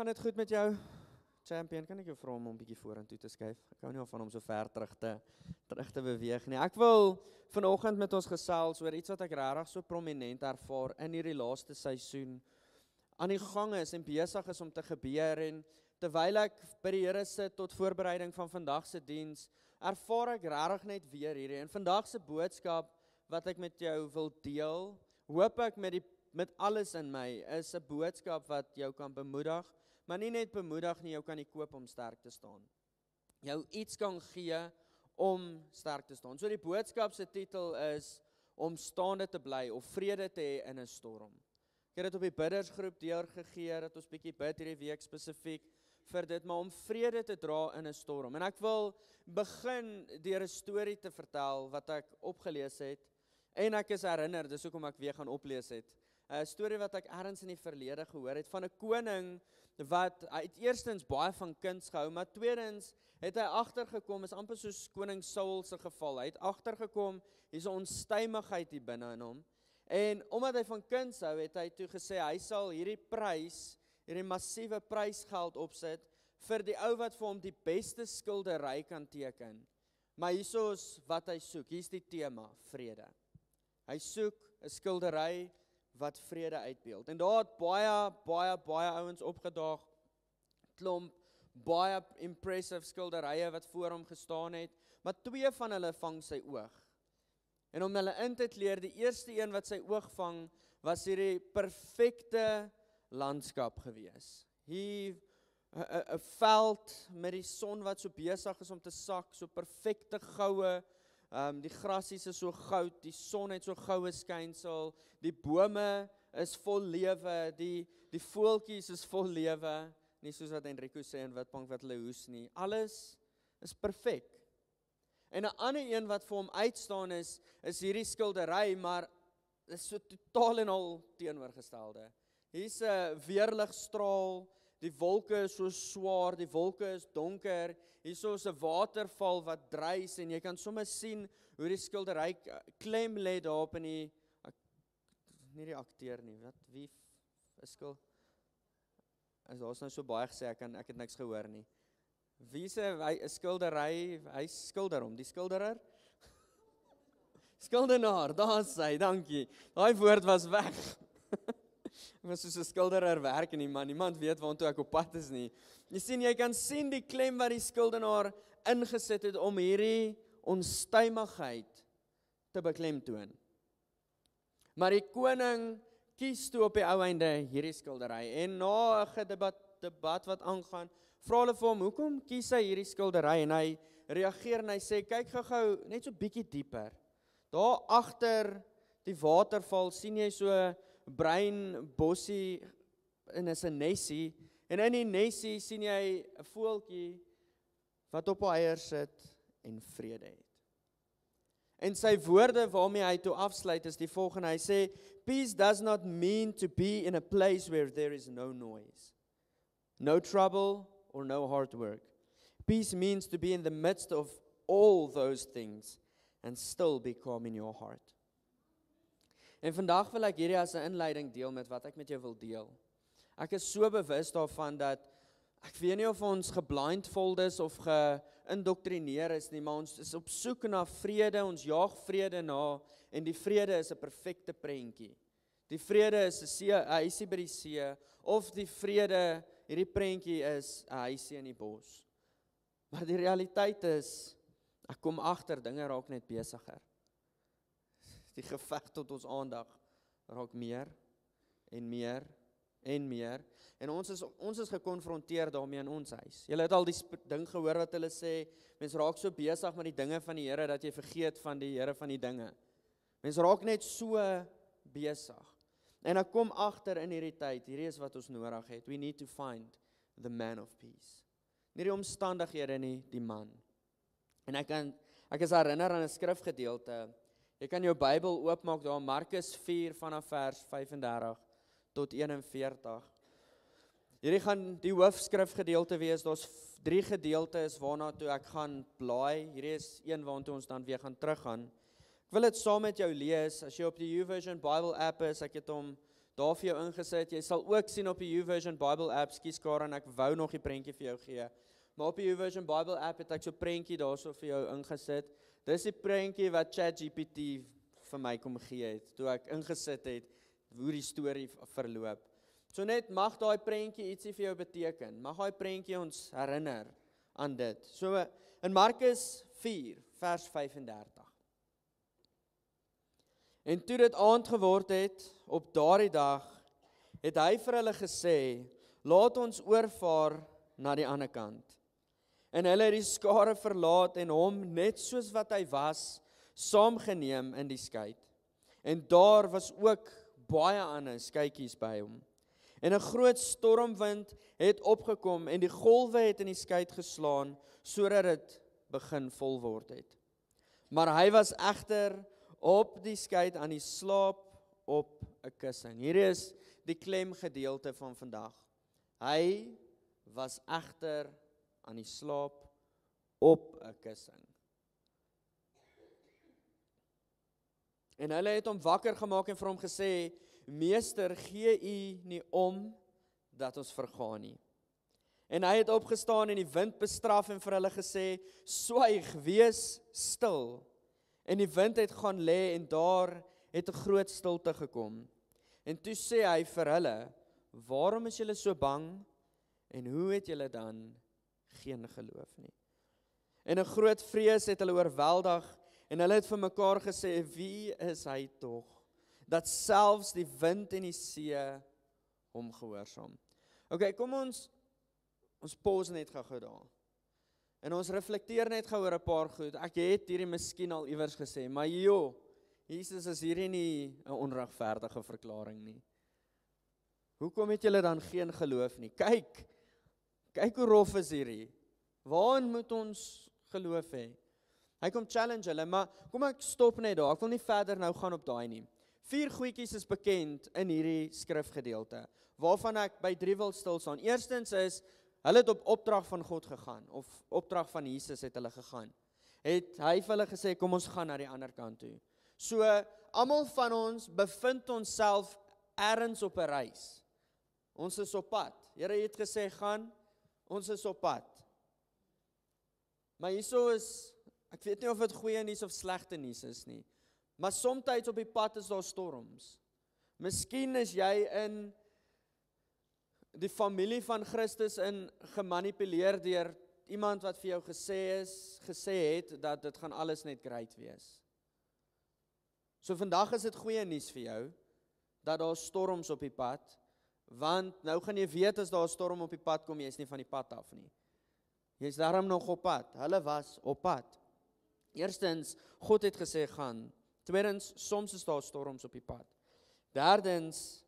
Gaan dit goed met jou? Champion, kan ek jou vra om 'n bietjie vorentoe te skuif? Ek hou nie van om so ver terug te beweeg nie. Ek wil vanoggend met ons gesels oor iets wat ek regtig so prominent ervaar in hierdie laaste seisoen aan die gang is en besig is om te gebeur, en terwyl ek by die Here sit tot voorbereiding van vandag se diens, ervaar ek regtig net weer hierdie. En vandag se boodskap wat ek met jou wil deel, hoop ek met alles in my, is 'n boodskap wat jou kan bemoedig, maar nie net bemoedig nie, jou kan koop om sterk te staan. Jou iets kan gee om sterk te staan. So die boodskap se titel is om staande te bly of vrede te hê in 'n storm. Ek het dit op die biddersgroep deurgegee, dat ons bietjie bid hierdie week spesifiek vir dit, maar om vrede te dra in 'n storm. En ek wil begin deur 'n storie te vertel wat ek opgelees het, en ek is herinner, dis hoekom ek weer gaan oplees het. 'n Storie wat ek ergens in die verlede gehoor het, van 'n koning wat, hy het eerstens baie van kuns gehou, maar tweedens het hy agtergekom, is amper soos koning Saul se geval, hy het agtergekom, hier's 'n onstuimigheid hier binne in hom, en omdat hy van kuns hou, het hy toe gesê, hy sal hierdie massiewe prysgeld opsit, vir die ou wat vir hom die beste skildery kan teken. Maar hierso is wat hy soek, hier's die tema, vrede. Hy soek 'n skildery wat vrede uitbeeld. En daar het baie ouens opgedaag, klomp, baie impressive skilderye wat voor hom gestaan het, maar twee van hulle vang sy oog. En om hulle in te kleer, die eerste een wat sy oog vang, was hierdie perfekte landskap gewees. Hier 'n veld met die son wat so besig is om te sak, so perfekte goue, die grasies is so goud, die son het so goue skynsel, die bome is vol lewe, die voeltjies is vol lewe, nie soos wat Enrico sê in Witbank wat hulle hoes nie. Alles is perfek. En 'n ander een wat vir hom uitstaan is hierdie skildery, maar is so totaal en al teenoorgestelde. Hier's 'n weerligstraal, die wolke is so swaar, die wolke is donker, hierso is 'n waterval wat dreis, en jy kan sommer sien hoe die skildery klem lê daarop in nie die akteur nie, wie is daar's nou so baie gesê, ek het niks gehoor nie. Wie sê, hy 'n skildery, hy skilder hom, die skilderer? Skildenaar, daar's hy, dankie. Daai woord was weg. Ek was soos 'n skilderer werk in die man, niemand weet waartoe ek op pad is nie. Jy kan sien die klem wat die skildenaar ingesit het om hierdie onstuimigheid te beklemtoon. Maar die koning kies toe op die ou einde hierdie skildery, en na 'n debat wat aangaan, vra hulle vir hom, hoekom kies hy hierdie skildery, en hy reageer en hy sê, kyk gou net so bietjie dieper. Daar agter die waterval sien jy so bruin bossie, en is 'n nesie, en in die nesie sien jy 'n voeltjie wat op 'n eier sit en vrede het. En sy woorde waarmee hy toe afsluit is die volgende, hy sê, peace does not mean to be in a place where there is no noise, no trouble or no hard work. Peace means to be in the midst of all those things and still be calm in your heart. En vandag wil ek hierdie as 'n inleiding deel met wat ek met jou wil deel. Ek is so bewus daarvan dat, ek weet nie of ons geblindfold is of geïndoktrineer is nie, maar ons is op soek na vrede, ons jaag vrede na, en die vrede is 'n perfekte prentjie. Die vrede is 'n huisie by die see, of die vrede, hierdie prentjie is 'n huisie in die bos. Maar die realiteit is, ek kom agter, dinge raak net besigger. Die geveg tot ons aandag raak meer en meer en meer, en ons is gekonfronteer daarmee in ons huis. Julle het al die ding gehoor wat hulle sê, mens raak so besig met die dinge van die Here, dat jy vergeet van die Here van die dinge. Mens raak net so besig. En ek kom agter in hierdie tyd, hierdie is wat ons nodig het, we need to find the man of peace. Nie die omstandighede nie, die man. En ek is herinner aan 'n skrifgedeelte. Jy kan jou Bybel oopmaak daar, Markus 4 vanaf vers 35 tot 41. Hierdie gaan die hoofskrifgedeelte wees, daar's 3 gedeeltes waarna toe ek gaan blaai. Hierdie is een waartoe ons dan weer gaan teruggaan. Ek wil dit saam met jou lees, as jy op die YouVersion Bible app is, ek het hom daar vir jou ingesit. Jy sal ook sien op die YouVersion Bible app, skus Karen, ek wou nog die prentjie vir jou gee. Maar op die YouVersion Bible app het ek so prentjie daarso vir jou ingesit. Dis die prentjie wat ChatGPT vir my kom gee het, toe ek ingesit het, hoe die storie verloop. So net mag daai prentjie ietsie vir jou beteken, mag daai prentjie ons herinner aan dit. So in Markus 4, vers 35. En toe dit aand geword het, op daardie dag, het hy vir hulle gesê, laat ons oorvaar na die ander kant. En hulle het die skare verlaat en hom, net soos wat hy was, saamgeneem in die skei. En daar was ook baie ander skeitjies by hom. En 'n groot stormwind het opgekom en die golwe het in die skei geslaan, sodat dit begin vol word het. Maar hy was egter op die skei aan die slaap op 'n kussing. Hier is die klemgedeelte van vandag. Hy was egter aan die slaap op 'n kussing. En hulle het hom wakker gemaak en vir hom gesê, Meester, gee u nie om dat ons vergaan nie. En hy het opgestaan en die wind bestraf en vir hulle gesê, swyg, wees stil. En die wind het gaan lê en daar het 'n groot stilte gekom. En toe sê hy vir hulle, waarom is julle so bang en hoe het julle dan geen geloof nie? En 'n groot vrees het hulle oorweldig en hulle het vir mekaar gesê, wie is hy tog, dat selfs die wind en die see hom gehoorsaam. Okay, kom ons pause net gou daar. En ons reflekteer net gou oor 'n paar goed. Ek het hierdie miskien al iewers gesê, maar Jesus is hierdie nie 'n onregverdige verklaring nie. Hoekom het julle dan geen geloof nie? Kyk hoe rof is hierdie. Waarin moet ons geloof hê? Hy kom challenge hulle, maar kom ek stop net daar. Ek wil nie verder nou gaan op daai nie. 4 goedjies is bekend in hierdie skrifgedeelte, waarvan ek by 3 wil stil staan. Eerstens is, hulle het op opdrag van God gegaan, of opdrag van Jesus het hulle gegaan. Het hy vir hulle gesê, kom ons gaan na die ander kant toe. So, almal van ons bevind onsself ergens op 'n reis. Ons is op pad. Here het gesê, gaan, ons is op pad. Maar hierso is, ek weet nie of dit goeie nuus of slegte nuus is nie, maar soms op die pad is daar storms. Miskien is jy in die familie van Christus in gemanipuleer deur iemand wat vir jou gesê het dat dit gaan alles net great wees. So vandag is dit goeie nuus vir jou dat daar storms op die pad, want nou gaan jy weet as daar 'n storm op die pad kom, jy is nie van die pad af nie. Jy is daarom nog op pad. Hulle was op pad. Eerstens, God het gesê gaan. Tweedens, soms is daar storms op die pad. Derdens,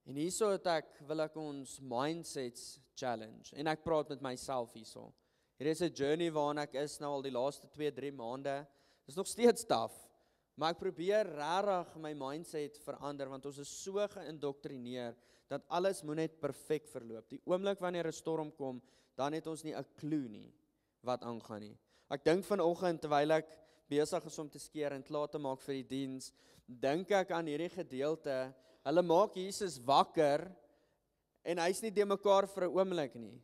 en hierso wil ek ons mindsets challenge, en ek praat met myself hierso. Hier is 'n journey waarin ek is nou al die laaste 2-3 maande. Dis nog steeds taaf, maar ek probeer regtig my mindset verander, want ons is so geïndoktrineer, dat alles moet net perfek verloop. Die oomblik wanneer 'n storm kom, dan het ons nie 'n klou nie, wat aangaan nie. Ek dink vanoggend, terwyl ek besig is om te skeer en klaar te maak vir die diens, dink ek aan hierdie gedeelte, hulle maak Jesus wakker, en hy's nie de mekaar vir 'n oomblik nie.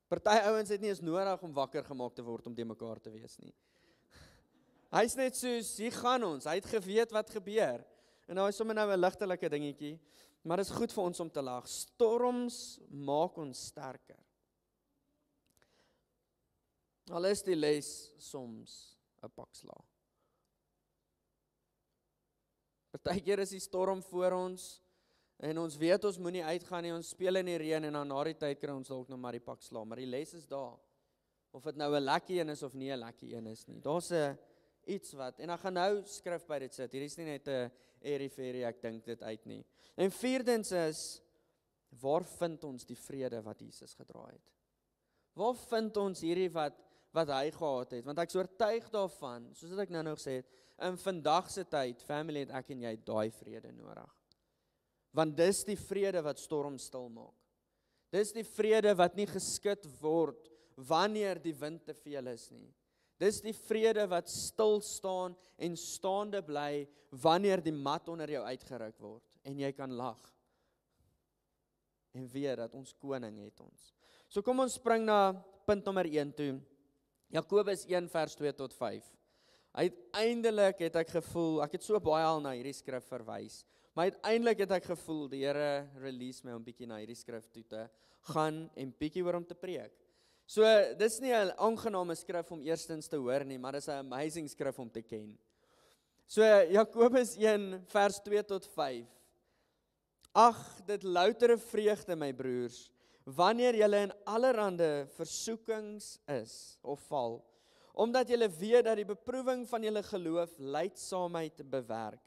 Party ouens het nie eens nodig om wakker gemaak te word om de mekaar te wees nie. Hy's net soos, hier gaan ons, hy het geweet wat gebeur, en nou is sommer nou 'n ligtelike dingetjie, maar dit is goed vir ons om te lag. Storms maak ons sterker. Al is die les soms 'n pak slaag. Partykeer is die storm voor ons, en ons weet ons moenie uitgaan nie, ons speel in die reën, en dan na die tyd kry ons dalk nog maar die pak slaag, maar die les is daar, of dit nou 'n lekker een is of nie 'n lekker een is nie. Daar's 'n iets wat, en ek gaan nou skrif by dit sit, hier is nie net 'n airy-fairy, ek dink dit uit nie. En vierdens is, waar vind ons die vrede wat Jesus gedra het? Waar vind ons hierdie wat hy gehad het? Want ek is oortuig daarvan, soos wat ek nou gesê het, in vandag se tyd, family, het ek en jy daai vrede nodig. Want dis die vrede wat storms stil maak. Dis die vrede wat nie geskit word wanneer die wind te veel is nie. Dis die vrede wat stil staan en staande bly wanneer die mat onder jou uitgeruk word en jy kan lag. En weet dat ons koning het ons. So kom ons spring na punt nommer 1 toe. Jakobus 1 vers 2 tot 5. Uiteindelik het ek gevoel, ek het so baie al na hierdie skrif verwys, maar uiteindelik het ek gevoel, die Here release my om bietjie na hierdie skrif toe te gaan en bietjie oor hom te preek. So, dis nie 'n aangename skrif om eerstens te hoor nie, maar dis 'n amazing skrif om te ken. So, Jakobus 1 vers 2 tot 5. Ag, dit loutere vreugde, my broers, wanneer julle in allerhande versoekings is of val, omdat julle weet dat die beproewing van julle geloof lydsaamheid bewerk.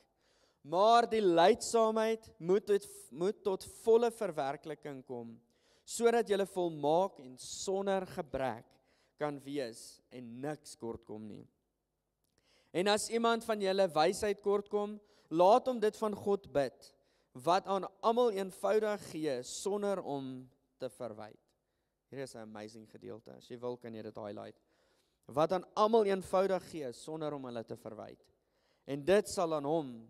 Maar die lydsaamheid moet tot volle verwerkliking kom, sodat julle volmaak en sonder gebrek kan wees en niks kortkom nie. En as iemand van julle wysheid kortkom, laat hom dit van God bid, wat aan almal eenvoudig gee sonder om te verwyd. Hier is 'n amazing gedeelte. As jy wil, kan jy dit highlight. Wat aan almal eenvoudig gee sonder om hulle te verwyd. En dit sal aan hom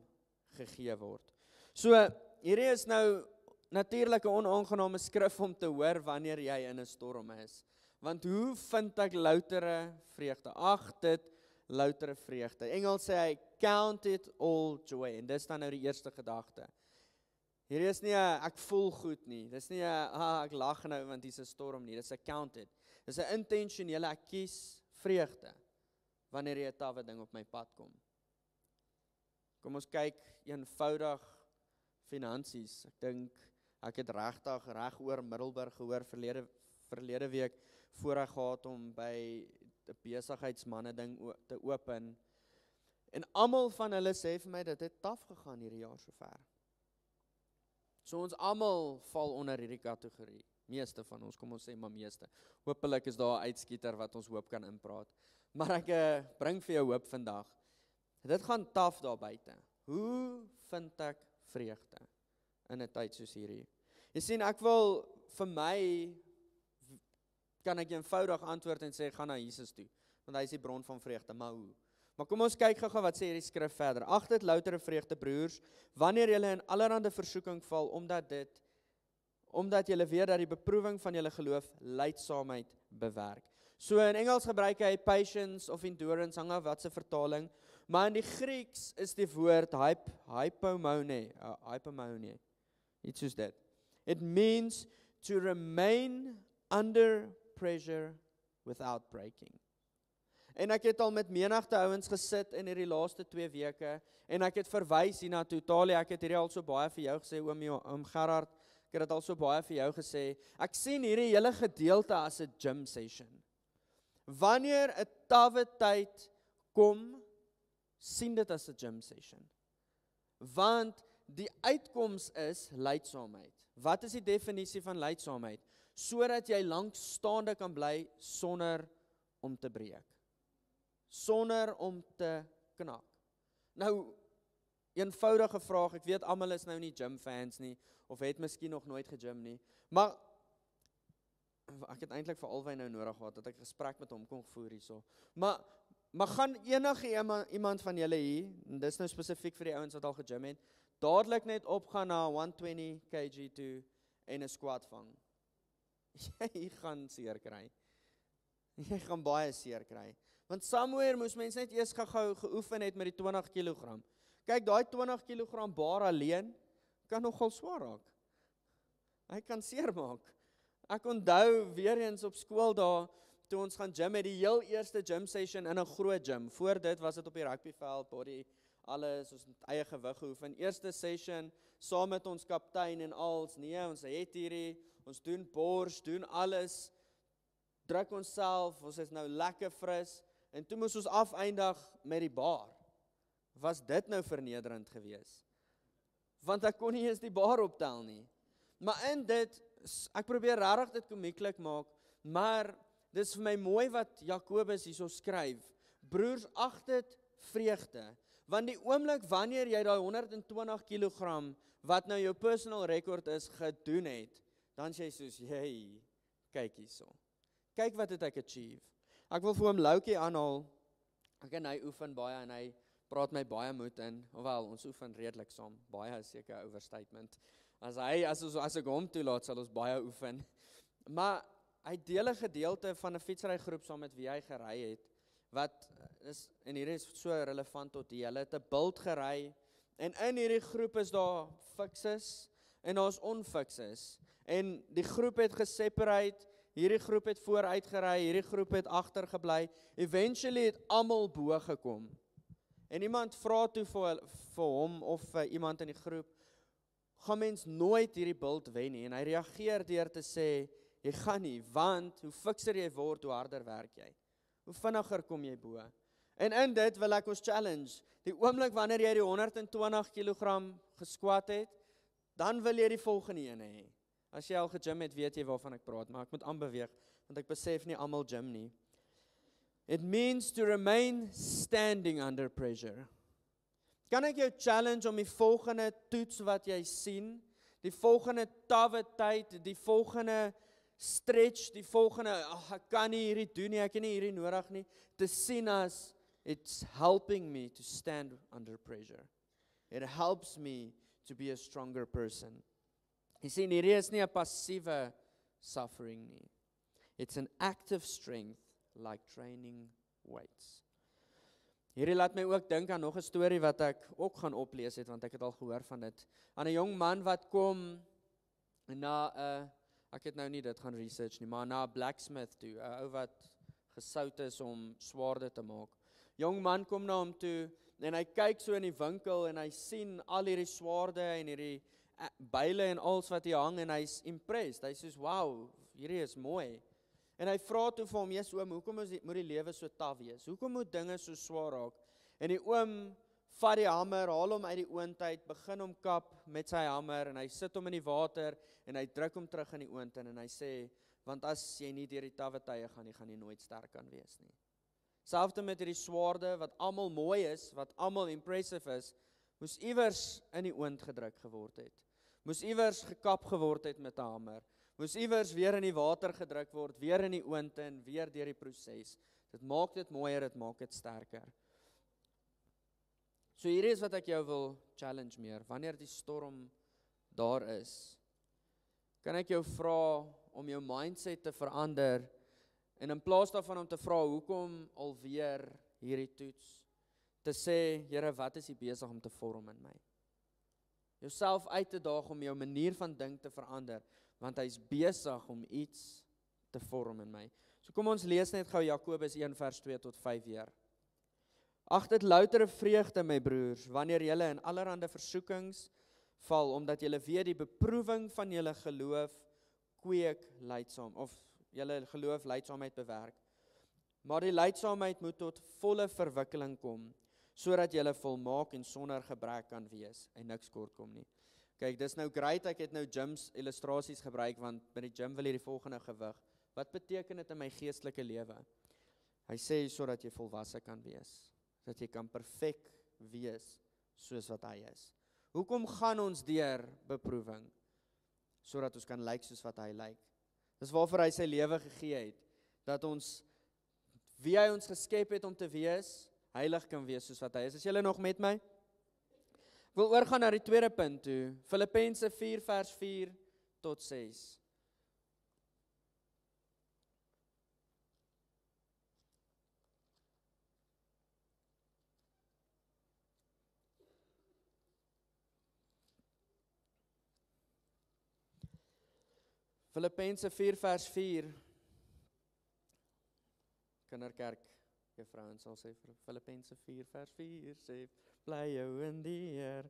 gegee word. So, hierdie is nou natuurlik 'n onaangename skrif om te hoor wanneer jy in 'n storm is. Want hoe vind ek loutere vreugde? Ag, dit loutere vreugde. Engels sê hy, count it all joy. En dis dan nou die eerste gedagte. Hierdie is nie 'n ek voel goed nie. Dis nie 'n ek lag nou want hier's 'n storm nie. Dis 'n count it. Dis 'n intentionele ek kies vreugde wanneer jy 'n tawwe ding op my pad kom. Kom ons kyk eenvoudig finansies. Ek dink ek het regtig reg oor Middelburg gehoor verlede week voorreg gehad om by 'n besigheidsmanne ding te open. En almal van hulle sê vir my dit het taaf gegaan hierdie jaar sover. So ons almal val onder hierdie kategorie. Meeste van ons, kom ons sê maar meeste. Hoopelik is daar 'n uitskieter wat ons hoop kan inpraat. Maar ek bring vir jou hoop vandag. Dit gaan taaf daar buite. Hoe vind ek vreugde in 'n tyd soos hierdie? Jy sien, ek wil vir my kan ek eenvoudig antwoord en sê gaan na Jesus toe, want hy is die bron van vreugde, maar hoe? Maar kom ons kyk gou wat sê hierdie skrif verder. Ag, dit loutere vreugde, broers, wanneer julle in allerhande versoeking val, omdat julle weet dat die beproewing van julle geloof lydsaamheid bewerk. So in Engels gebruik hy patience of endurance, hang af wat se vertaling, maar in die Grieks is die woord hypomone, iets soos dit. It means to remain under pressure without breaking. En ek het al met menigte ouens gesit in hierdie laaste 2 weke, en ek het verwys hierna toe, Talie, ek het hierdie al so baie vir jou gesê, oom Gerard, ek het dit al so baie vir jou gesê, ek sien hierdie hele gedeelte as 'n gym session. Wanneer 'n tawwe tyd kom, sien dit as 'n gym session. Want die uitkoms is lydsaamheid. Wat is die definisie van lydsaamheid? Sodat jy lank staande kan bly sonder om te breek. Sonder om te knak. Nou, eenvoudige vraag, ek weet almal is nou nie gym fans nie, of het miskien nog nooit gegym nie, maar ek het eintlik vir Alwyn nou nodig gehad, dat ek gesprek met hom kon voer hierso. Maar gaan enige iemand van julle hier, en dis nou spesifiek vir die ouens wat al gegym het, dadelik net opgaan na 120 kg toe en 'n squat vang. Jy gaan seer kry. Jy gaan baie seer kry. Want somewhere moes mens net eers gou geoefen het met die 20 kg. Kyk, daai 20 kg bar alleen kan nogal swaar raak. Hy kan seer maak. Ek onthou weer eens op skool daar, toe ons gaan gym, het die heel eerste gym session in 'n groot gym. Voor dit was dit op die rugbyveld, body, alles, ons het eie gewig geoefen. Eerste session, saam met ons kaptein en als, nee, ons het hierdie, ons doen bors, doen alles, druk onsself, ons is nou lekker fris, en toe moes ons afeindig met die bar. Was dit nou vernederend gewees? Want ek kon nie eens die bar optel nie. Maar in dit, ek probeer regtig dit komieklik maak, maar dis vir my mooi wat Jakobus hierso skryf. Broers, ag dit vreugde, want die oomblik wanneer jy daai 120 kg, wat nou jou personal record is, gedoen het, dan sê jy soos, hey, kyk hierso. Kyk wat het ek achieve. Ek wil vir hom Loukie aanhaal. Ek en hy oefen baie en hy praat my baie moed in. Hoewel ons oefen redelik saam. Baie is seker 'n overstatement. As ek hom toelaat, sal ons baie oefen. Maar hy deel 'n gedeelte van 'n fietsrygroep saam met wie hy gery het. Wat is, en hier is so relevant tot die, hulle het 'n bult gery, en in hierdie groep is daar fikses, en daar's onfikses, en die groep het geseparate, hierdie groep het vooruit gery, hierdie groep het agter gebly, eventually het almal bo gekom, en iemand vra toe vir hom, of vir iemand in die groep, gaan mens nooit hierdie bult wen nie, en hy reageer deur te sê, jy gaan nie, want hoe fikser jy word, hoe harder werk jy. Hoe vinniger kom jy bo? En in dit wil ek ons challenge, die oomblik wanneer jy die 120 kg gesquat het, dan wil jy die volgende ene hê. As jy al gegym het, weet jy waarvan ek praat, maar ek moet aanbeweeg, want ek besef nie almal gym nie. It means to remain standing under pressure. Kan ek jou challenge om die volgende toets wat jy sien, die volgende tawwe tyd, die volgende stretch, die volgende, ek kan nie hierdie doen nie, ek het nie hierdie nodig nie, te sien as, it's helping me to stand under pressure. It helps me to be a stronger person. Jy sien, hierdie is nie 'n passiewe suffering nie. It's an active strength, like training weights. Hierdie laat my ook dink aan nog 'n storie wat ek ook gaan oplees het, want ek het al gehoor van dit. Aan 'n jong man wat kom na ek het nou nie dit gaan research nie, maar na 'n blacksmith toe, 'n ou wat gesout is om swaarde te maak. Jong man kom na hom toe, en hy kyk so in die winkel, en hy sien al hierdie swaarde, en hierdie byle, en alles wat hier hang, en hy's impressed, hy sê, wow, hierdie is mooi. En hy vra toe vir hom, yes oom, hoekom moet die lewe so taaf wees? Hoekom moet dinge so swaar raak? En die oom vat die hamer, haal hom uit die oond uit, begin hom kap met sy hamer, en hy sit hom in die water, en hy druk hom terug in die oond in, en hy sê, want as jy nie deur die tawwe tye gaan jy nooit sterk kan wees nie. Selfs met hierdie swaarde, wat almal mooi is, wat almal impressive is, moes iewers in die oond gedruk geword het. Moes iewers gekap geword het met 'n hamer. Moes iewers weer in die water gedruk word, weer in die oond en weer deur die proses. Dit maak dit mooier, dit maak dit sterker. So hierdie is wat ek jou wil challenge meer. Wanneer die storm daar is, kan ek jou vra om jou mindset te verander, en in plaas daarvan om te vra, hoekom alweer hierdie toets, te sê, Here, wat is U besig om te vorm in my? Jouself uit te daag om jou manier van dink te verander, want hy's besig om iets te vorm in my. So kom ons lees net gou Jakobus 1 vers 2 tot 5 weer. Ag dit loutere vreugde, my broers, wanneer julle in allerlei versoekings val, omdat julle weet die beproewing van julle geloof kweek lydsaam, of julle geloof lydsaamheid bewerk. Maar die lydsaamheid moet tot volle verwikkeling kom, sodat julle volmaak en sonder gebrek kan wees, en niks kort kom nie. Kyk, dis nou great, ek het nou gyms illustrasies gebruik, want by die gym wil jy die volgende gewig. Wat beteken dit in my geestelike lewe? Hy sê, sodat jy volwasse kan wees, dat jy kan perfek wees, soos wat hy is. Hoekom gaan ons deur beproewing? Sodat ons kan lyk soos wat hy lyk. Dis waarvoor hy sy lewe gegee het, dat ons, wie hy ons geskep het om te wees, heilig kan wees soos wat hy is. Is julle nog met my? Ek wil oorgaan na die tweede punt toe, Filippense 4 vers 4 tot 6. Filippense 4 vers 4. Kinderkerk, juffrouens sal sê, Filippense 4 vers 4 sê, bly jou in die Here.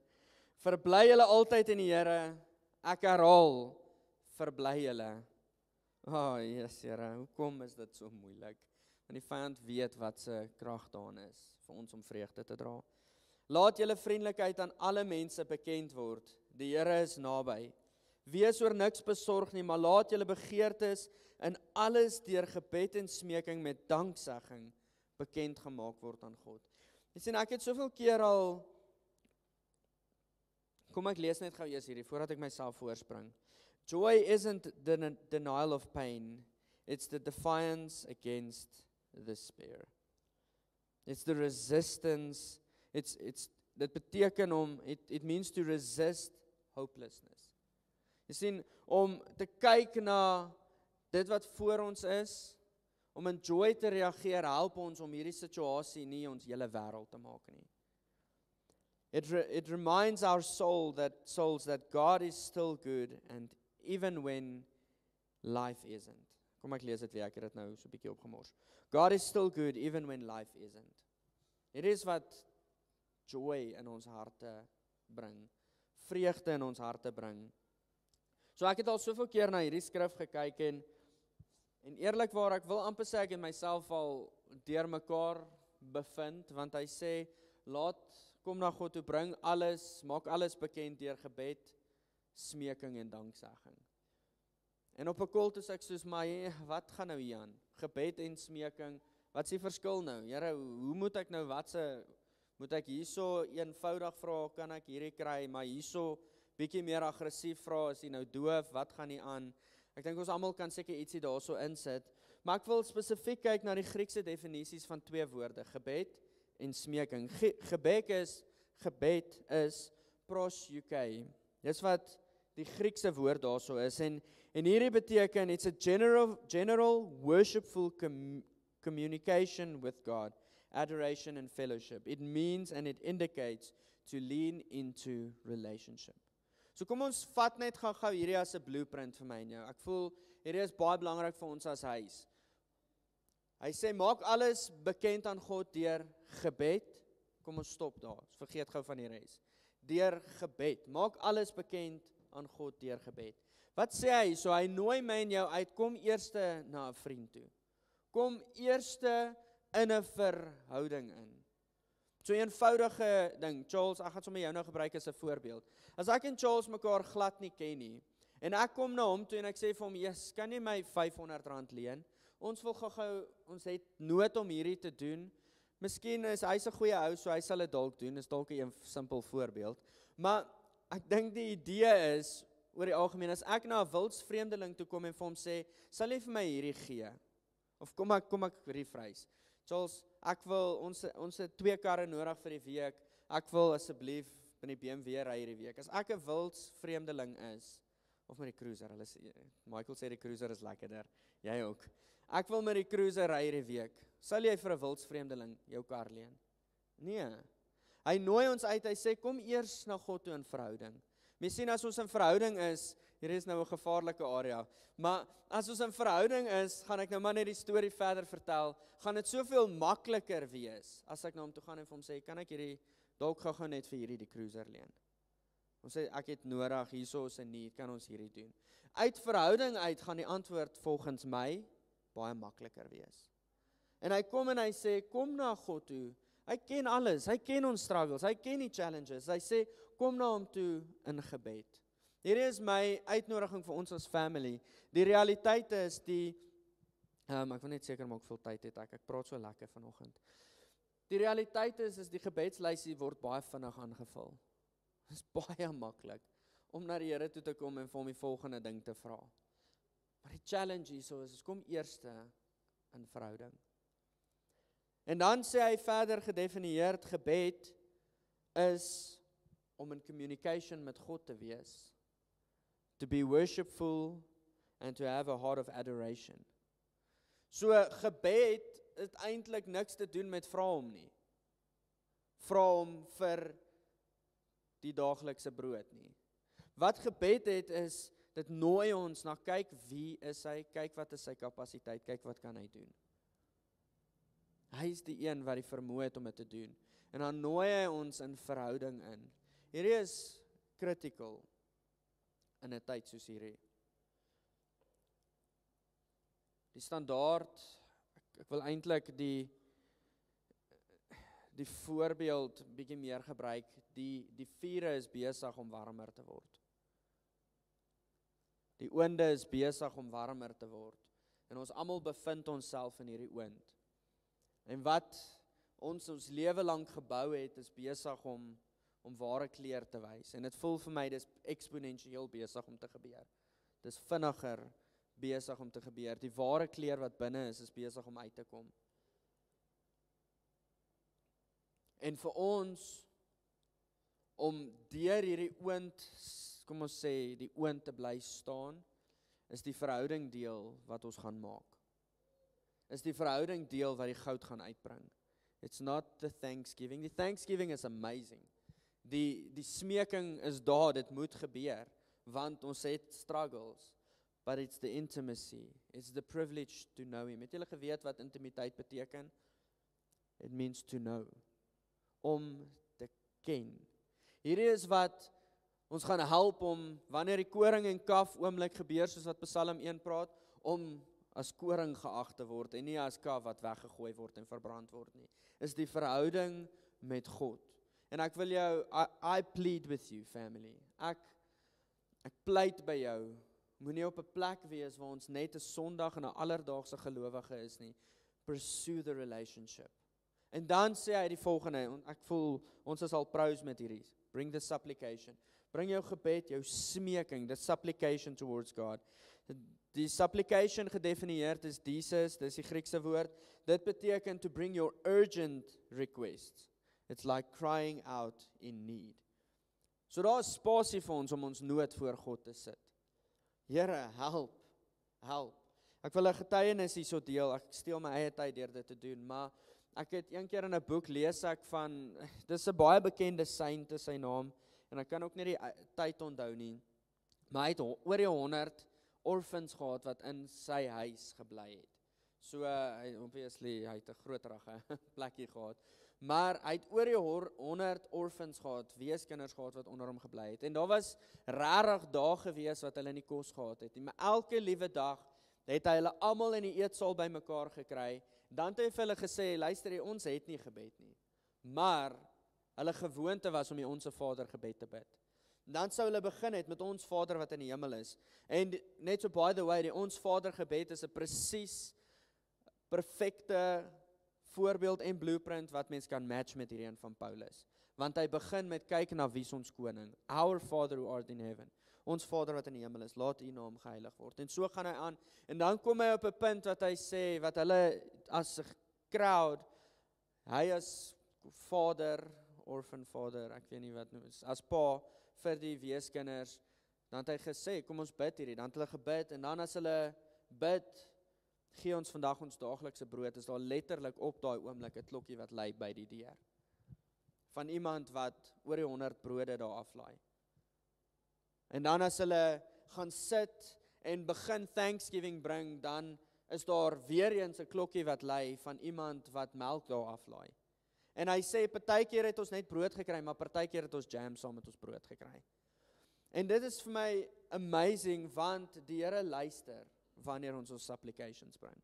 Verbly julle altyd in die Here. Ek herhaal, verbly julle. Yes, Here, hoekom is dit so moeilik? Want die vyand weet wat se krag daarin is vir ons om vreugde te dra. Laat julle vriendelikheid aan alle mense bekend word. Die Here is naby. Wees oor niks besorg nie, maar laat julle begeertes in alles deur gebed en smeking met danksegging bekend gemaak word aan God. Jy sien, ek het soveel keer al, kom ek lees net gou eers hierdie, voordat ek myself voorspring. Joy isn't the denial of pain, it's the defiance against despair. It's the resistance, dit beteken it means to resist hopelessness. Jy sien, om te kyk na dit wat voor ons is, om in joy te reageer, help ons om hierdie situasie nie ons hele wêreld te maak nie. It reminds our souls that God is still good, and even when life isn't. Kom ek lees dit weer, ek het dit nou so 'n bietjie opgemors. God is still good even when life isn't. Dit is wat joy in ons harte bring, vreugde in ons harte bring. So ek het al soveel keer na hierdie skrif gekyk en eerlikwaar, ek wil amper sê ek het myself al deurmekaar bevind, want hy sê, kom na God toe, bring alles, maak alles bekend deur gebed, smeking en danksegging. En op 'n kol toe sê ek soos, maar wat gaan nou hier aan? Gebed en smeking, wat is die verskil nou? Here, hoe moet ek nou, moet ek hierso eenvoudig vra, kan ek hierdie kry, maar hierso bietjie meer aggressief vra, is hy nou doof, wat gaan hier aan? Ek dink ons almal kan seker ietsie daarso insit, maar ek wil spesifiek kyk na die Griekse definisies van twee woorde, gebed en smeking. Gebed is proseuche. Dis wat die Griekse woord daarso is, en hierdie beteken, it's a general worshipful communication with God, adoration and fellowship. It means and it indicates to lean into relationship. So kom ons vat net gou hierdie as 'n blueprint vir my en jou. Ek voel hierdie is baie belangrik vir ons as huis. Hy sê maak alles bekend aan God deur gebed. Kom ons stop daar. Vergeet gou van die res. Deur gebed. Maak alles bekend aan God deur gebed. Wat sê hy? So hy nooi my en jou uit, kom eerste na 'n vriend toe. Kom eerste in 'n verhouding in. So 'n eenvoudige ding. Charles, ek gaan sommer jou nou gebruik as 'n voorbeeld. As ek en Charles mekaar glad nie ken nie, en ek kom na hom toe en ek sê vir hom, "Jesus, kan jy my R500 leen? Ons wil gou-gou, ons het nood om hierdie te doen." Miskien is hy's 'n goeie ou, so hy sal dit dalk doen. Is dalk 'n simpel voorbeeld. Maar ek dink die idee is oor die algemeen, as ek na 'n wildsvreemdeling toe kom en vir hom sê, "Sal jy vir my hierdie gee?" Of kom ek rephrase. Charles, ek wil ons het 2 karre nodig vir die week. Ek wil asseblief in die BMW ry hierdie week. As ek 'n wildsvreemdeling is, of met die cruiser, Michael sê die cruiser is lekkerder. Jy ook. Ek wil met die cruiser ry hierdie week. Sal jy vir 'n wildsvreemdeling jou kar leen? Nee. Hy nooi ons uit, hy sê kom eers na God toe in verhouding. Mens sien as ons in verhouding is, hier is nou 'n gevaarlike area, maar as ons in verhouding is, gaan ek nou maar net die storie verder vertel, gaan dit soveel makliker wees, as ek na hom toe gaan en vir hom sê, kan ek hierdie, dalk gou net vir hierdie die cruiser leen. Ons sê, ek het nodig, hierso is 'n need, kan ons hierdie doen. Uit verhouding uit gaan die antwoord volgens my baie makliker wees. En hy kom en hy sê, kom na God toe. Hy ken alles, hy ken ons struggles, hy ken die challenges. Hy sê, kom na hom toe in gebed. Hierdie is my uitnodiging vir ons as family. Die realiteit is ek wil net seker maak hoeveel tyd het ek praat so lekker vanoggend. Die realiteit is die gebedslysie word baie vinnig aangevul. Dit is baie maklik om na die Here toe te kom en vir hom die volgende ding te vra. Maar die challenge hierso is kom eerste in verhouding. En dan sê hy verder gedefinieerd, gebed is om in communication met God te wees. To be worshipful and to have a heart of adoration. So gebed het eintlik niks te doen met vra hom nie. Vra hom vir die daaglikse brood nie. Wat gebed het is, dit nooi ons na kyk wie is hy, kyk wat is sy kapasiteit, kyk wat kan hy doen. Hy is die een wat die vermoë het om dit te doen. En dan nooi hy ons in verhouding in. Hierdie is critical in 'n tyd soos hierdie. Die standaard, ek wil eintlik die voorbeeld bietjie meer gebruik, die vure is besig om warmer te word. Die oonde is besig om warmer te word. En ons almal bevind onsself in hierdie oond. En wat ons lewe lank gebou het, is besig om ware kleur te wys. En dit voel vir my, dis eksponensieel besig om te gebeur. Dis vinniger besig om te gebeur. Die ware kleur wat binne is besig om uit te kom. En vir ons, om deur hierdie oond, kom ons sê, die oond te bly staan, is die verhouding deel wat ons gaan maak. Is die verhouding deel wat die goud gaan uitbring. It's not the thanksgiving. Die thanksgiving is amazing. Die smeking is daar, dit moet gebeur, want ons het struggles, but it's the intimacy, it's the privilege to know him. Het julle geweet wat intimiteit beteken? It means to know, om te ken. Hierdie is wat ons gaan help om, wanneer die koring en kaf oomblik gebeur, soos wat Psalm 1 praat, om as koring geag te word, en nie as kaf wat weggegooi word en verbrand word nie, is die verhouding met God. En ek wil jou, I plead with you, family. Ek pleit by jou, moenie op 'n plek wees waar ons net 'n Sondag en 'n alledaagse gelowige is nie. Pursue the relationship. En dan sê hy die volgende, ek voel, ons is al pros met hierdie, bring the supplication. Bring jou gebed, jou smeking, the supplication towards God. Die supplication gedefinieerd is Jesus, dis die Griekse woord. Dit beteken to bring your urgent requests. It's like crying out in need. So daar is spasie vir ons nood voor God te sit. Here, help. Ek wil 'n getuienis hierso deel, ek steel my eie tyd deur dit te doen, maar ek het een keer in 'n boek lees ek van, dis 'n baie bekende saint, is sy naam, en ek kan ook nie die tyd onthou nie, maar hy het oor die 100 orphans gehad wat in sy huis gebly het. So, obviously, hy het 'n groterige plekkie gehad, maar hy het oor die 100 orphans gehad, weeskinders gehad wat onder hom gebly het, en daar was rarig dae gewees wat hulle nie kos gehad het, maar elke liewe dag het hy hulle almal in die eetsaal bymekaar gekry, dan het hy vir hulle gesê, luister, ons het nie gebed nie, maar hulle gewoonte was om die Onse Vader gebed te bid. Dan sou hulle begin het met ons Vader wat in die hemel is. En net so by the way, die ons Vader gebed is 'n presies perfekte voorbeeld en blueprint wat mens kan match met hierdie een van Paulus. Want hy begin met kyk na wie is ons koning. Our Father who art in heaven. Ons Vader wat in die hemel is, laat U naam geheilig word. En so gaan hy aan. En dan kom hy op 'n punt wat hy sê, wat hulle as 'n crowd, hy as vader, orphan vader, ek weet nie wat nou is, as pa vir die weeskinders, dan het hy gesê, kom ons bid hierdie, dan het hulle gebid, en dan as hulle bid, gee ons vandag ons daaglikse brood, is daar letterlik op daai oomblik 'n klokkie wat lui by die deur. Van iemand wat oor die 100 brode daar aflaai. En dan as hulle gaan sit en begin Thanksgiving bring, dan is daar weer eens 'n klokkie wat lui van iemand wat melk daar aflaai. En hy sê, partykeer het ons net brood gekry, maar partykeer het ons jam saam met ons brood gekry. En dit is vir my amazing, want die Here luister wanneer ons supplications bring.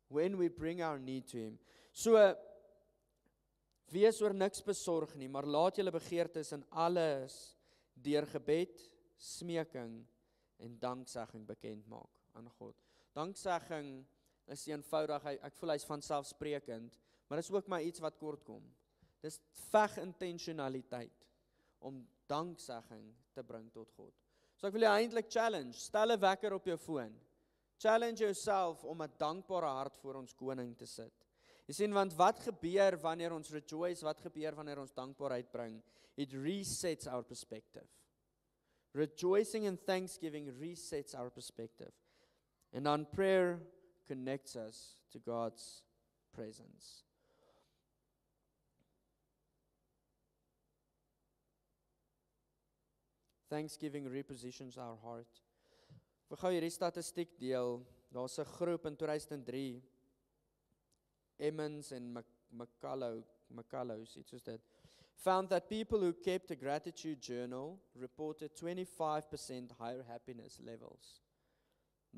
When we bring our need to him. So, wees oor niks besorg nie, maar laat julle begeertes in alles deur gebed, smeking en danksegging bekend maak aan God. Danksegging is eenvoudig, ek voel hy's vanselfsprekend, maar dis ook maar iets wat kort kom. Dis veg intentionaliteit om danksegging te bring tot God. So ek wil jou eintlik challenge, stel 'n wekker op jou foon. Challenge yourself om 'n dankbare hart voor ons koning te sit. Jy sien, want wat gebeur wanneer ons rejoice, wat gebeur wanneer ons dankbaarheid bring? It resets our perspective. Rejoicing and thanksgiving resets our perspective. And then prayer connects us to God's presence. Thanksgiving repositions our heart. We gaan hierdie statistiek deel. Daar's 'n groep in 2003, Emmons en McCullough, iets soos dit, found that people who kept a gratitude journal reported 25% higher happiness levels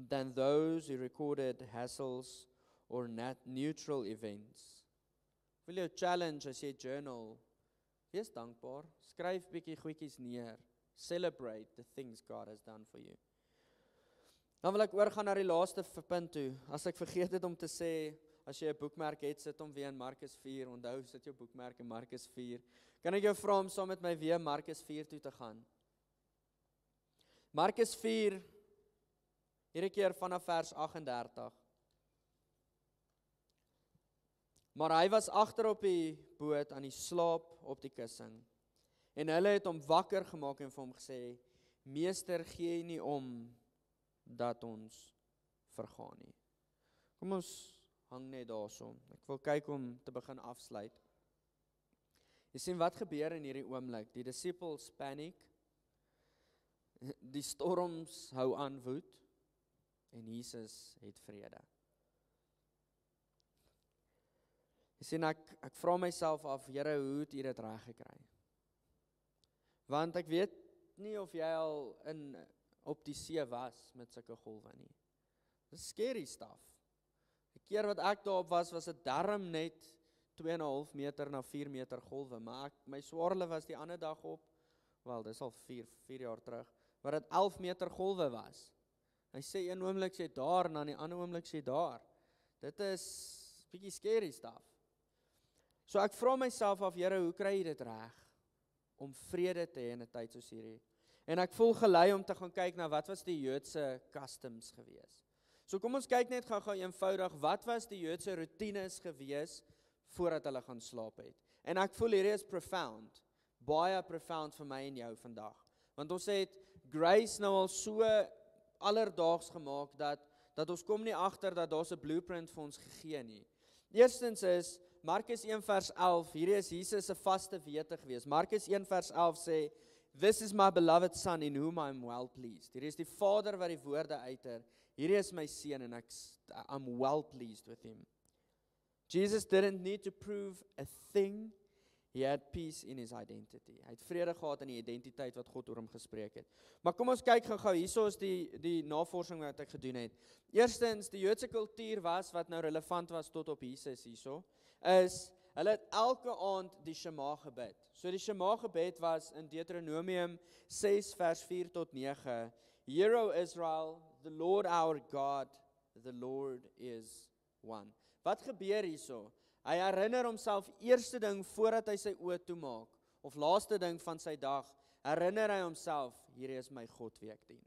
than those who recorded hassles or neutral events. Wil jou challenge as jy journal, wees dankbaar, skryf bietjie goedjies neer, celebrate the things God has done for you. Dan wil ek oorgaan na die laaste punt toe. As ek vergeet het om te sê, as jy 'n boekmerk het, sit hom weer in Markus 4, onthou, sit jou boekmerk in Markus 4. Kan ek jou vra om saam met my weer Markus 4 toe te gaan? Markus 4, hierdie keer vanaf vers 38. Maar hy was agter op die boot aan die slaap op die kussing. En hulle het hom wakker gemaak en vir hom gesê, Meester, gee jy nie om dat ons vergaan nie. Kom ons hang net daarso. Ek wil kyk om te begin afsluit. Jy sien wat gebeur in hierdie oomblik. Die disippels paniek. Die storms hou aan woed en Jesus het vrede. Jy sien ek vra myself af, Here, hoe het U dit reg gekry? Want ek weet nie of jy al op die see was met sulke golwe nie. Dis scary stuff. Die keer wat ek daarop was dit darm net 2,5 meter na 4 meter golwe, maar my swaarle was die ander dag op, wel, dis al 4 jaar terug, waar dit 11 meter golwe was. Hy sê een oomblik sê daar, en dan die ander oomblik sê daar. Dit is bietjie scary stuff. So ek vra myself af, Here, hoe kry jy dit reg om vrede te hê in 'n tyd soos hierdie? En ek voel gelei om te gaan kyk na wat was die Joodse customs gewees. So kom ons kyk net gou eenvoudig, wat was die Joodse routines gewees voordat hulle gaan slaap het? En ek voel hierdie is profound, baie profound vir my en jou vandag. Want ons het grace nou al so alledaags gemaak, dat ons kom nie agter dat daar 'n blueprint vir ons gegee nie. Eerstens is, Markus 1 vers 11, hierdie is Jesus se vaste wete gewees. Markus 1 vers 11 sê, This is my beloved son in whom I am well pleased. Hierdie is die Vader wat die woorde uiter. Hierdie is my seun en I'm well pleased with him. Jesus didn't need to prove a thing. He had peace in his identity. Hy het vrede gehad in die identiteit wat God oor hom gespreek het. Maar kom ons kyk gou, hierso is die navorsing wat ek gedoen het. Eerstens, die Joodse kultuur wat nou relevant was tot op Jesus hierso, is, hulle het elke aand die Shema gebid. So die Shema gebed was in Deuteronomium 6 vers 4 tot 9. Hear, O Israel, the Lord our God, the Lord is one. Wat gebeur hierso? Hy herinner homself eerste ding voordat hy sy oë toemaak, of laaste ding van sy dag, herinner hy homself, hierdie is my God wie ek dien.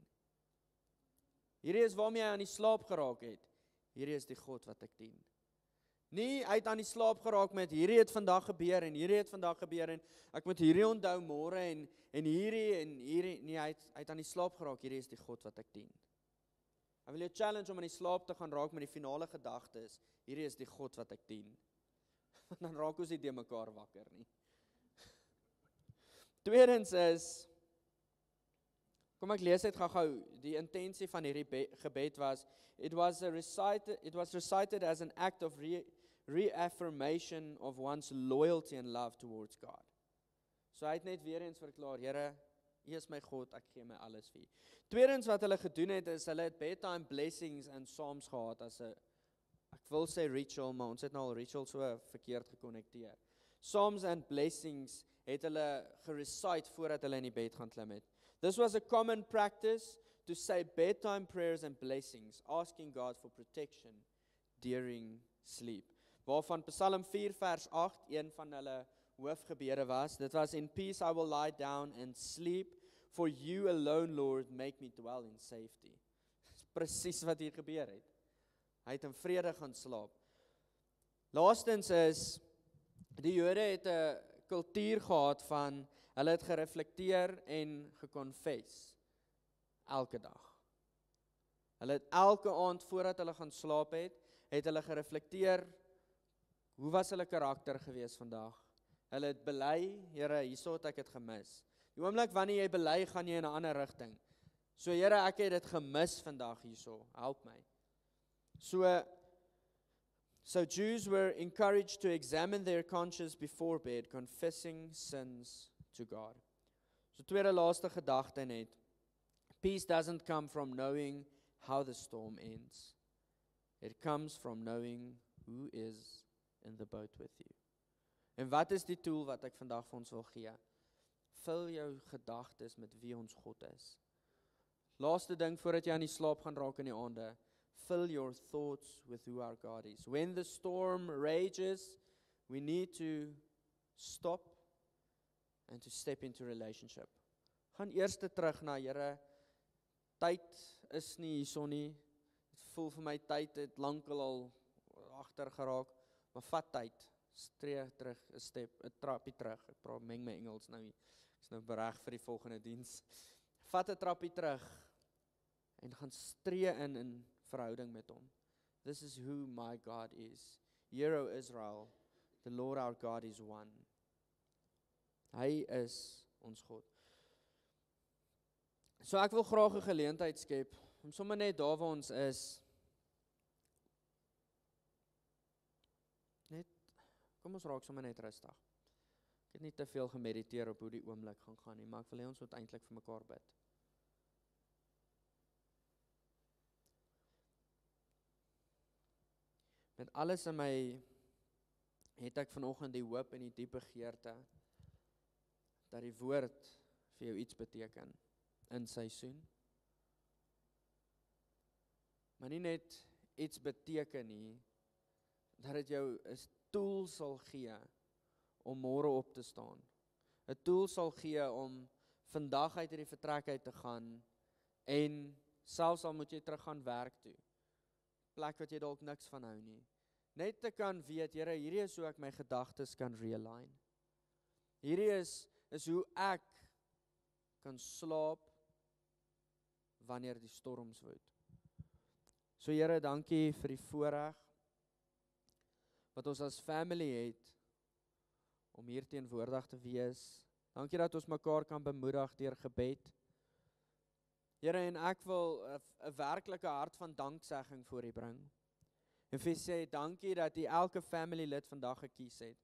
Hierdie is waarmee hy aan die slaap geraak het. Hierdie is die God wat ek dien. Nie, hy het aan die slaap geraak met, hierdie het vandag gebeur, en hierdie het vandag gebeur, en ek moet hierdie onthou môre, en hierdie, nie, hy het aan die slaap geraak, hierdie is die God wat ek dien. Ek wil jou challenge om aan die slaap te gaan raak met die finale gedagte is, hierdie is die God wat ek dien. Dan raak ons nie de mekaar wakker nie. Tweedens is, kom ek lees het gou, die intensie van hierdie gebed was, it was recited as an act of reaffirmation of one's loyalty and love towards God. So hy het net weer eens verklaar, Here, U is my God, ek gee my alles vir U. Tweedens wat hulle gedoen het, is hulle het bedtime blessings en psalms gehad as 'n, ek wil sê ritual, maar ons het nou al ritual so verkeerd gekonnekteer. Psalms and blessings het hulle gerecite voordat hulle in die bed gaan klim het. This was a common practice to say bedtime prayers and blessings, asking God for protection during sleep. Waarvan Psalm 4 vers 8 een van hulle hoofgebede was. Dit was, in peace I will lie down and sleep, for you alone, Lord, make me dwell in safety. Dis presies wat hier gebeur het. Hy het in vrede gaan slaap. Laastens is, die Jode het 'n kultuur gehad van, hulle het gereflekteer en geconfess elke dag. Hulle het elke aand voordat hulle gaan slaap het hulle gereflekteer, hoe was hulle karakter gewees vandag? Hulle het bely, Here, hierso het ek dit gemis. Die oomblik wanneer jy bely, gaan jy in 'n ander rigting. So Here, ek het dit gemis vandag hierso, help my. So Jews were encouraged to examine their conscience before bed, confessing sins to God. So tweede laaste gedagte net. Peace doesn't come from knowing how the storm ends. It comes from knowing who is in the boat with you. En wat is die tool wat ek vandag vir ons wil gee? Vul jou gedagtes met wie ons God is. Laaste ding voordat jy aan die slaap gaan raak in die aande. Fill your thoughts with who our God is. When the storm rages, we need to stop and to step into relationship. Gaan eers terug na, Here, tyd is nie hierso nie. Dit voel vir my tyd het lankal al agter geraak. Maar vat tyd, stree terug, 'n step, 'n trappie terug. Ek meng my Engels nou, ek is nou bereg vir die volgende diens. Vat 'n trappie terug en gaan stree in verhouding met hom. This is who my God is. Hear, O Israel, the Lord our God is one. Hy is ons God. So ek wil graag 'n geleentheid skep om sommer net daar waar ons is, net, kom ons raak sommer net rustig. Ek het nie te veel gemediteer op hoe die oomblik gaan nie, maar ek wil hê ons moet eintlik vir mekaar bid. Met alles in my het ek vanoggend die hoop en die diep begeerte dat die woord vir jou iets beteken in seisoen. Maar nie net iets beteken nie, dat dit jou 'n tool sal gee om môre op te staan. 'n Tool sal gee om vandag uit hierdie vertrek uit te gaan en selfs al moet jy terug gaan werk toe. Plek wat jy dalk niks van hou nie. Net te kan weet, Here, hierdie is hoe ek my gedagtes kan realign. Hierdie is hoe ek kan slaap wanneer die storms woed. So Here, dankie vir die voorreg wat ons as family het om hier teenwoordig te wees. Dankie dat ons mekaar kan bemoedig deur gebed. Here, en ek wil 'n werklike hart van danksegging voor U bring. En vir sê dankie dat U elke family lid vandag gekies het.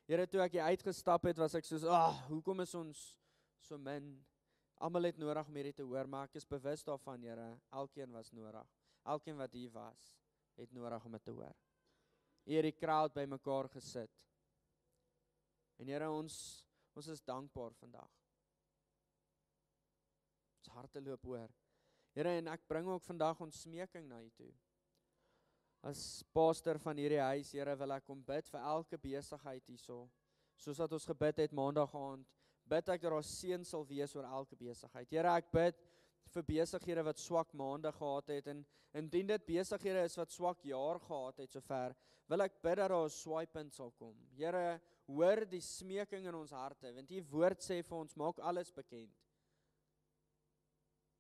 Here, toe ek hier uitgestap het, was ek soos, hoekom is ons so min? Almal het nodig om hierdie te hoor, maar ek is bewus daarvan, Here, elkeen was nodig. Elkeen wat hier was, het nodig om dit te hoor. U het die crowd by mekaar gesit. En Here, ons is dankbaar vandag. Ons harte loop oor. Here, en ek bring ook vandag ons smeking na U toe. As pastor van hierdie huis, Here, wil ek kom bid vir elke besigheid hierso. Soos wat ons gebid het maandag aand, bid ek dat daar seën sal wees oor elke besigheid. Here, ek bid vir besighede wat swak maande gehad het, en indien dit besighede is wat swak jaar gehad het sover, wil ek bid dat daar 'n swaaipunt sal kom. Here, hoor die smeking in ons harte, want U woord sê vir ons, maak alles bekend.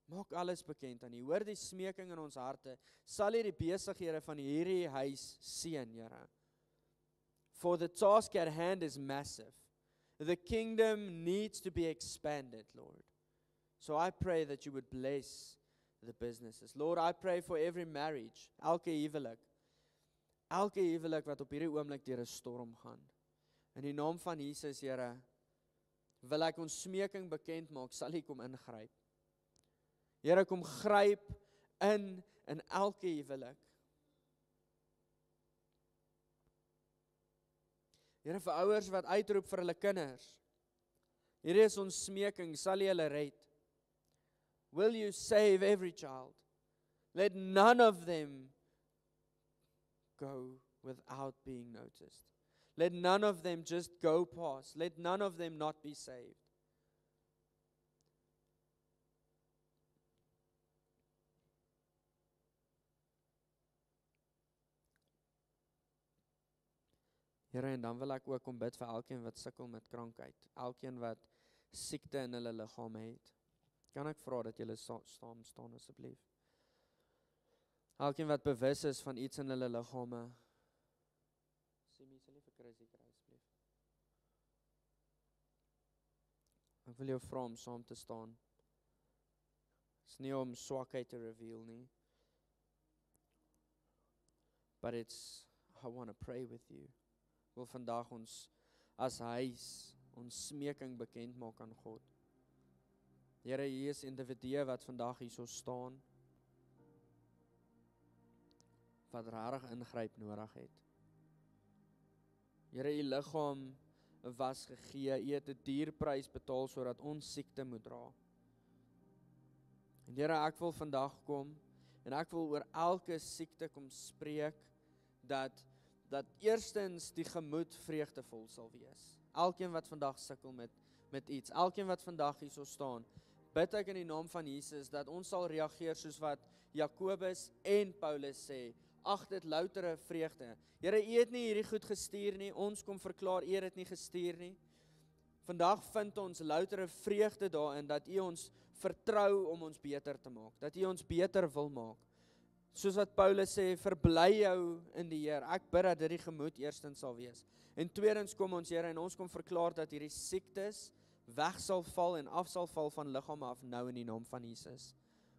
Maak alles bekend aan U. Hoor die smeking in ons harte. Sal U die besighede van hierdie huis seën, Here. For the task at hand is massive. The kingdom needs to be expanded, Lord. So I pray that You would bless the businesses. Lord, I pray for every marriage, elke huwelik wat op hierdie oomblik deur 'n storm gaan. In die naam van Jesus, Here, wil ek ons smeking bekend maak, sal U kom ingryp. Here, kom gryp in elke huwelik. Here, vir ouers wat uitroep vir hulle kinders. Hierdie is ons smeking, sal U hulle red? Will You save every child? Let none of them go without being noticed. Let none of them just go past. Let none of them not be saved. Here, en dan wil ek ook kom bid vir elkeen wat sukkel met krankheid, elkeen wat siekte in hulle liggame het. Kan ek vra dat julle staan asseblief? Elkeen wat bewus is van iets in hulle liggame. Sien my sal nie vir Chrissy kry asseblief. Ek wil jou vra om saam te staan. Dit is nie om swakheid te reveal nie. But I want to pray with you. Ek wil vandag ons as huis ons smeking bekend maak aan God. Here, hier is individue wat vandag hierso staan, wat regtig ingryp nodig het. Here, U liggaam was gegee, U het 'n dierprys betaal sodat ons siekte moet dra. En Here, ek wil vandag kom en ek wil oor elke siekte kom spreek dat eerstens die gemoed vreugdevol sal wees. Elkeen wat vandag sukkel met iets, elkeen wat vandag hierso staan, bid ek in die naam van Jesus dat ons sal reageer soos wat Jakobus en Paulus sê, ag dit loutere vreugde. Here, U het nie hierdie goed gestuur nie, ons kom verklaar, U het dit nie gestuur nie. Vandag vind ons loutere vreugde daarin, dat U ons vertrou om ons beter te maak, dat U ons beter wil maak. Soos wat Paulus sê, verbly jou in die Here. Ek bid dat dit die gemoed eerstens sal wees. En tweedens kom ons Here en ons kom verklaar dat hierdie siektes weg sal val en af sal val van liggame af nou in die naam van Jesus.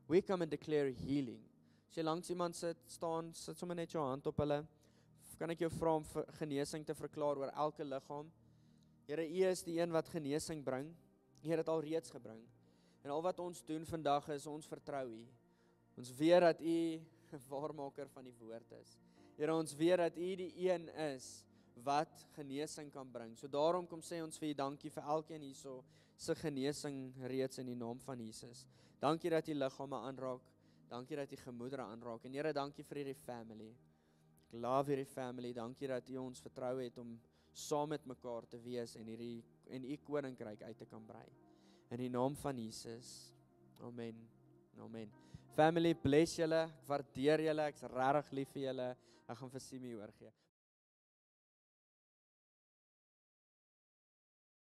We come and declare healing. As jy langs iemand sit sommer net jou hand op hulle. Kan ek jou vra om genesing te verklaar oor elke liggaam? Here, U is die een wat genesing bring. U het dit al reeds gebring. En al wat ons doen vandag is, ons vertrou U. Ons weet dat U 'n waarmaker van die woord is. Here, ons weet dat U die een is wat genesing kan bring. So daarom kom sê ons vir U dankie vir elkeen hierso se genesing reeds in die naam van Jesus. Dankie dat U liggame aanraak. Dankie dat U gemoedere aanraak. En Here, dankie vir hierdie family. Ek love hierdie family. Dankie dat U ons vertrou het om saam met mekaar te wees en U koninkryk uit te kan brei. In die naam van Jesus. Amen. Amen. Family, bless julle. Ek waardeer julle. Ek's regtig lief vir julle. Ek gaan vir Simi oorgee.